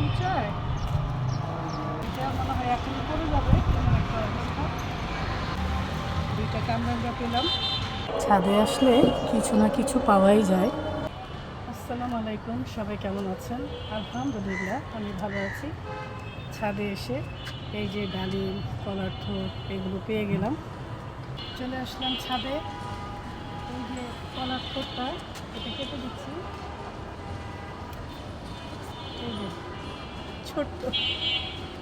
উঁচায় এটা মনে হয় এখন পড়ে যাবে এমন একটা অবস্থা। দুইটা কামরাঙ্গা পেলাম। ছাদে আসলে কিছু না কিছু পাওয়াই যায়। আসসালামু আলাইকুম, সবাই কেমন আছেন? আলহামদুলিল্লাহ আমি ভালো আছি। ছাদে এসে এই যে ডালিম, কলার থোড় এগুলো পেয়ে গেলাম। চলে আসলাম ছাদে। এই যে কলার থোড়টা, এটা কেটে দিচ্ছি। এই যে ছোট্ট,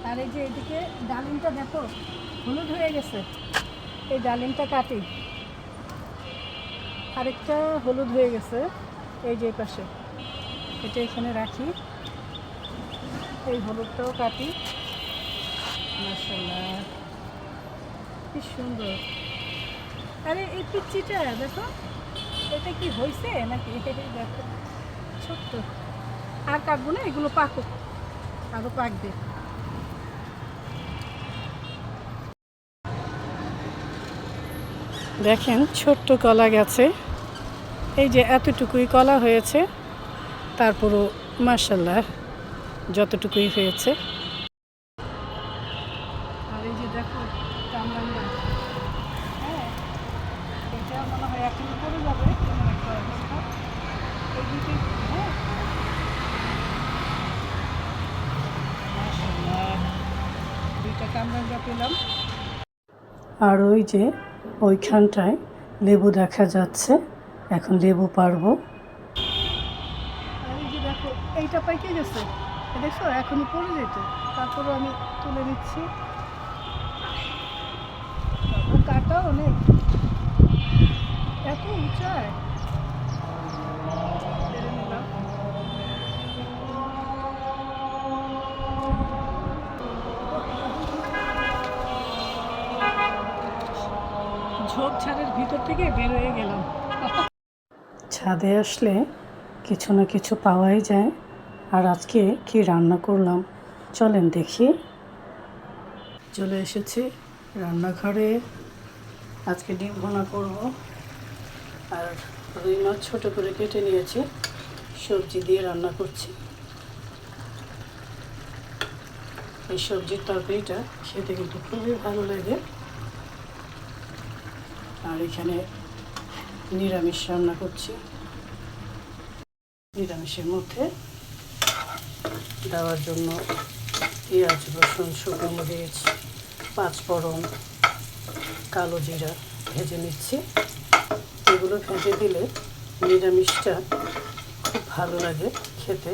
আর এই যে এদিকে ডালিমটা দেখো হলুদ হয়ে গেছে। এই ডালিমটা কাটি, আরেকটা হলুদ হয়ে গেছে এই যে পাশে, এটা এখানে রাখি। এই হলুদটাও কাটি। মাশাআল্লাহ কি সুন্দর। আরে এই পিচ্চিটা দেখো, এটা কি হয়েছে নাকি? দেখো ছোট্ট, আর কাটবো না, এগুলো পাকুক, আরও পাকবে। দেখেন ছোট্ট কলা গাছে এই যে এতটুকুই কলা হয়েছে, তারপরও মাশাআল্লাহ যতটুকুই হয়েছে। আর এই যে দেখো কামরাঙ্গা, হ্যাঁ এটা মনে হয় এখন পড়ে যাবে এমন একটা অবস্থা। এই দিকে হ্যাঁ মাশাআল্লাহ দুইটা কামরাঙ্গা পেলাম। আর ওই যে ওইখানটায় লেবু দেখা যাচ্ছে, এখন লেবু পারবো। আর এই যে দেখো এইটা পাইকে গেছে, দেখছো এখনই পড়ে যেত, তারপরও আমি তুলে নিচ্ছি। কাটা অনেক, এত উঁচায় পেরে নিলাম। ঝোপঝাড়ের ভিতর থেকে বের হয়ে গেলাম। ছাদে আসলে কিছু না কিছু পাওয়াই যায়। আর আজকে কি রান্না করলাম চলেন দেখি। চলে এসেছি রান্নাঘরে। আজকে ডিম ভুনা করব, আর রুই মাছ ছোটো করে কেটে নিয়েছি, সবজি দিয়ে রান্না করছি। এই সবজির তরকারিটা খেতে কিন্তু খুবই ভালো লাগে। আর এখানে নিরামিষ রান্না করছি। নিরামিষের মধ্যে দেওয়ার জন্য পেঁয়াজ, রসুন, শুকনো মরিচ, পাঁচফোড়ন, কালো জিরা ভেজে নিচ্ছি। এগুলো ভেজে দিলে নিরামিষটা খুব ভালো লাগে খেতে।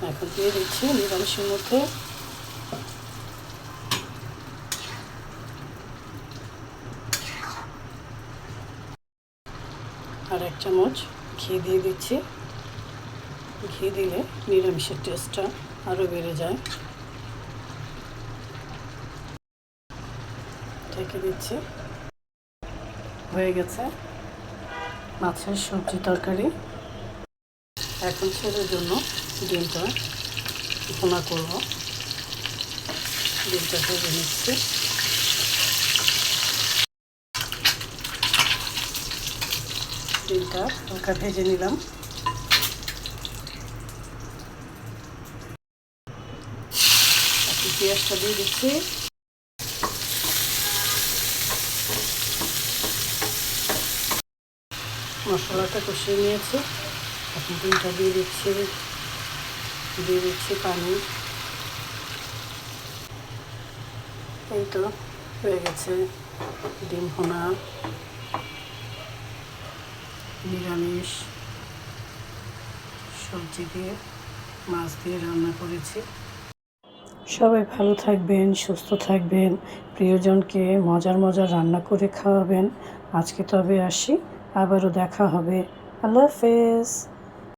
এখন দিয়ে দিচ্ছি নিরামিষের মধ্যে আর 1 চামচ ঘি দিয়ে দিচ্ছি। ঘি দিলে নিরামিষের টেস্টটা আরও বেড়ে যায়। ঢেকে দিচ্ছি। হয়ে গেছে মাছের সবজি তরকারি। এখন ছেলের জন্য ডিমটা ভুনা করব। ডিমটা ভেজে নিচ্ছি। ডিমটা হালকা ভেজে নিলাম। এখন পেঁয়াজটা দিয়ে দিচ্ছি। মশলাটা কষিয়ে নিয়েছি, এখন ডিমটা দিয়ে দিচ্ছি পানি। এই তো হয়ে গেছে ডিম ভুনা। নিরামিষ সবজি দিয়ে মাছ দিয়ে রান্না করেছি। সবাই ভালো থাকবেন, সুস্থ থাকবেন, প্রিয়জনকে মজার মজার রান্না করে খাওয়াবেন। আজকে তবে আসি, আবারও দেখা হবে। আল্লাহ হাফেজ।